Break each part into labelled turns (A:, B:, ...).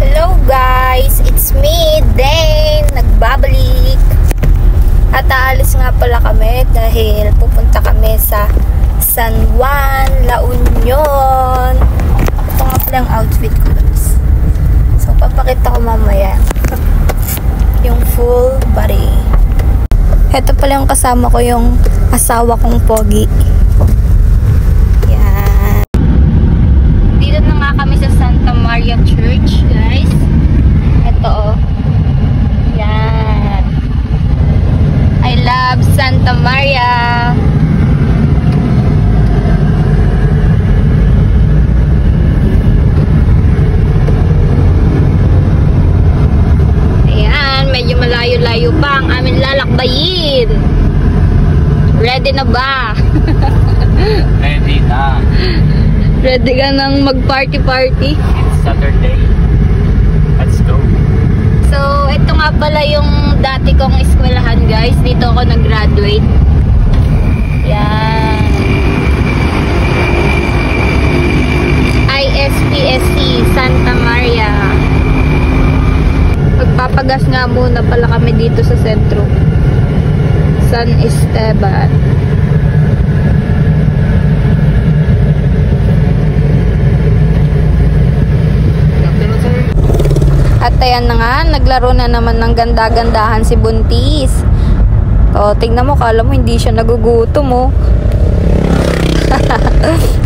A: Hello guys, it's me, Dane, nagbabalik. At aalis nga pala kami dahil pupunta kami sa San Juan, La Union. Ito nga pala yung outfit ko guys. So papakita ko mamaya yung full body. Ito pala yung kasama ko, yung asawa kong pogi. Yan. Dito na nga kami sa Santa Maria Church guys. Ito oh. Yan. I love Santa Maria. Ayan, medyo malayo-layo pa ang aming lalakbayin. Ready na ba?
B: Ready na.
A: Ready ka nang mag-party-party?
B: It's Saturday. Let's go.
A: So, ito nga pala yung dati kong eskwelahan guys. Dito ako nag-graduate. Yan. ISPSC Santa Maria. Magpapagas nga muna pala kami dito sa sentro. San Esteban. At ayan na nga, naglaro na naman ng ganda-gandahan si Buntis. O, tingnan mo, kala mo hindi siya nagugutom mo.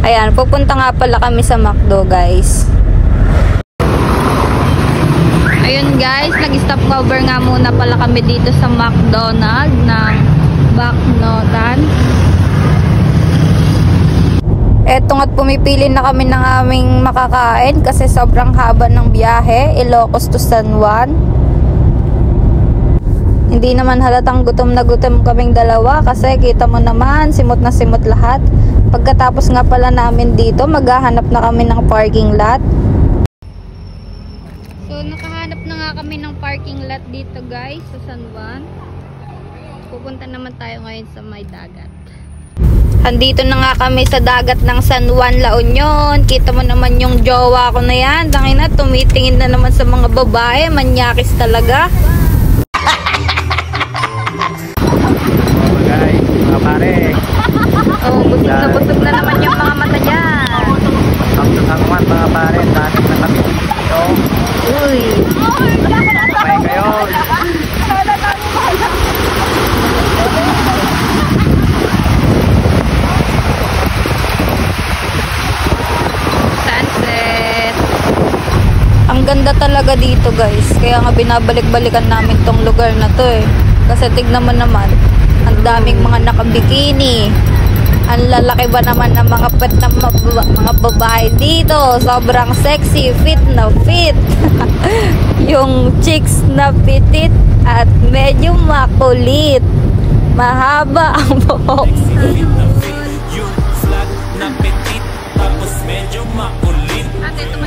A: Ayan, pupunta nga pala kami sa McDo guys. Ayun guys, nag-stop cover nga muna pala kami dito sa McDonald's ng Bacnotan. Eto nga't pumipili na kami ng aming makakain kasi sobrang haba ng biyahe, Ilocos to San Juan. Hindi naman halatang gutom na gutom kaming dalawa kasi kita mo naman, simot na simot lahat. Pagkatapos nga pala namin dito, maghahanap na kami ng parking lot. So nakahanap na nga kami ng parking lot dito guys sa San Juan. Pupunta naman tayo ngayon sa may dagat. Andito na nga kami sa dagat ng San Juan, La Union. Kita mo naman yung jowa ko na yan. Tangina, tumitingin na naman sa mga babae. Manyakis talaga.
B: Oh guys, mga pare.
A: Oh, busog na naman yung mga mata dyan.
B: Ang Juan, mga pare. Dagat na kami dito.
A: Uy.
B: Okay kayo.
A: Sunset. Ang ganda talaga dito guys. Kaya nga binabalik-balikan namin tong lugar na to eh. Kasi tignan mo naman, ang daming mga nakabikini. Ang lalaki ba naman ng mga pet na mga babae dito. Sobrang sexy, fit na fit. Yung chicks na pitit at medyo makulit. Mahaba ang buhok.
C: Yung flat na petit tapos medyo makulit.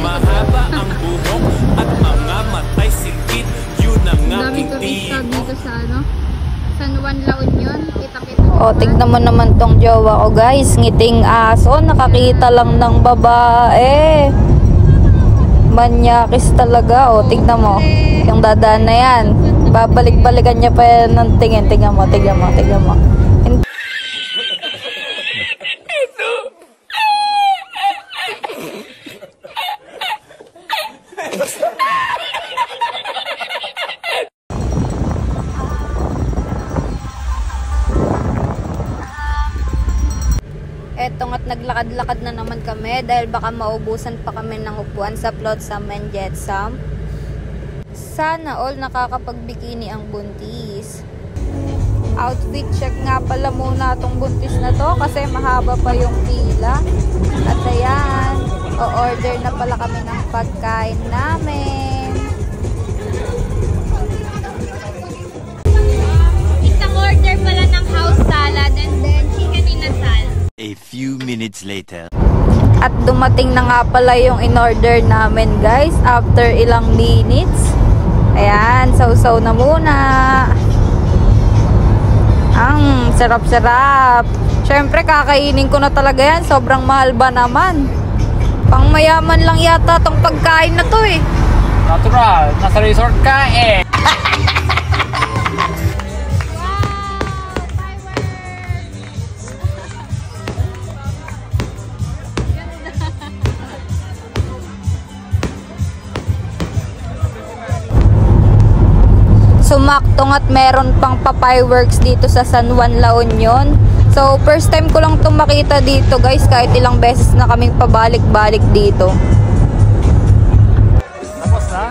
C: Mahaba ang buhok at mga matay singkit. Yun ang aking tiyo.
A: Dito sa San Juan, La Union. Kita-kita. O, tignan mo naman tong jowa ko guys. Ngiting aso. Nakakita lang ng babae. Manyakis talaga. O, tignan mo. Yung dadaan na yan. Babalik-balikan niya pa yan ng tingin. Tignan mo, tignan mo, tignan mo. Eto nga't naglakad-lakad na naman kami dahil baka maubusan pa kami ng upuan sa Flotsam and Jetsam. Sana all nakakapagbikini ang Buntis. Outfit check nga pala muna itong Buntis na to kasi mahaba pa yung pila. At ayan, o-order na pala kami ng pagkain namin. Isang order pala ng house salad and then chicken inasal.
D: A few minutes later.
A: At dumating na nga pala yung in-order namin guys after ilang minutes. Ayan, sausaw na muna. Ang sarap-sarap. Syempre kakainin ko na talaga yan. Sobrang mahal ba naman? Pang mayaman lang yata tong pagkain na to eh.
B: Natural. Nasa resort ka eh.
A: Sumaktong at meron pang pa-fireworks dito sa San Juan, La Union. So, first time ko lang itong makita dito guys, kahit ilang beses na kaming pabalik-balik dito.
B: Tapos na?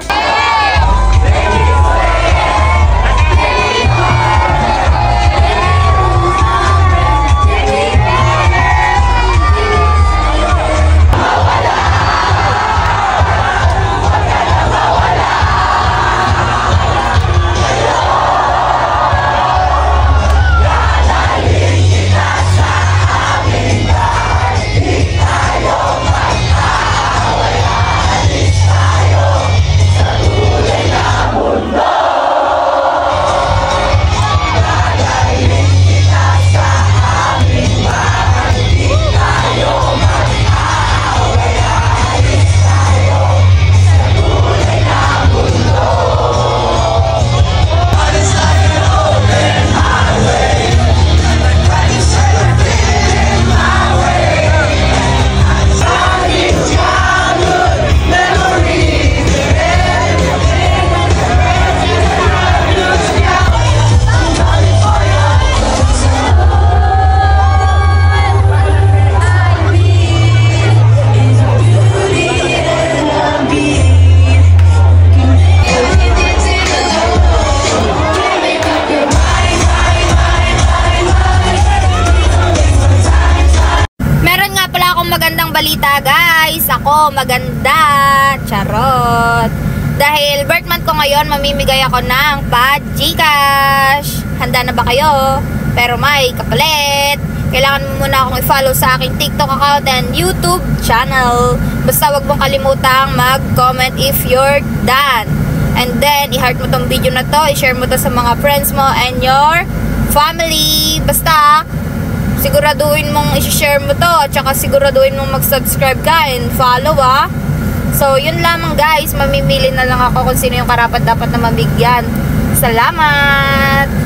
A: Balita guys, ako maganda, charot. Dahil birth month ko ngayon, mamimigay ako ng pa-Gcash. Handa na ba kayo? Pero may kapalit. Kailangan mo muna akong i-follow sa aking TikTok account and YouTube channel. Basta wag mong kalimutang mag-comment if you're done. And then, i-heart mo tong video na to, i-share mo to sa mga friends mo and your family. Basta siguraduhin mong i-share mo to at saka siguraduhin mong mag-subscribe ka and follow So yun lamang guys, mamimili na lang ako kung sino yung karapat dapat na mabigyan. Salamat!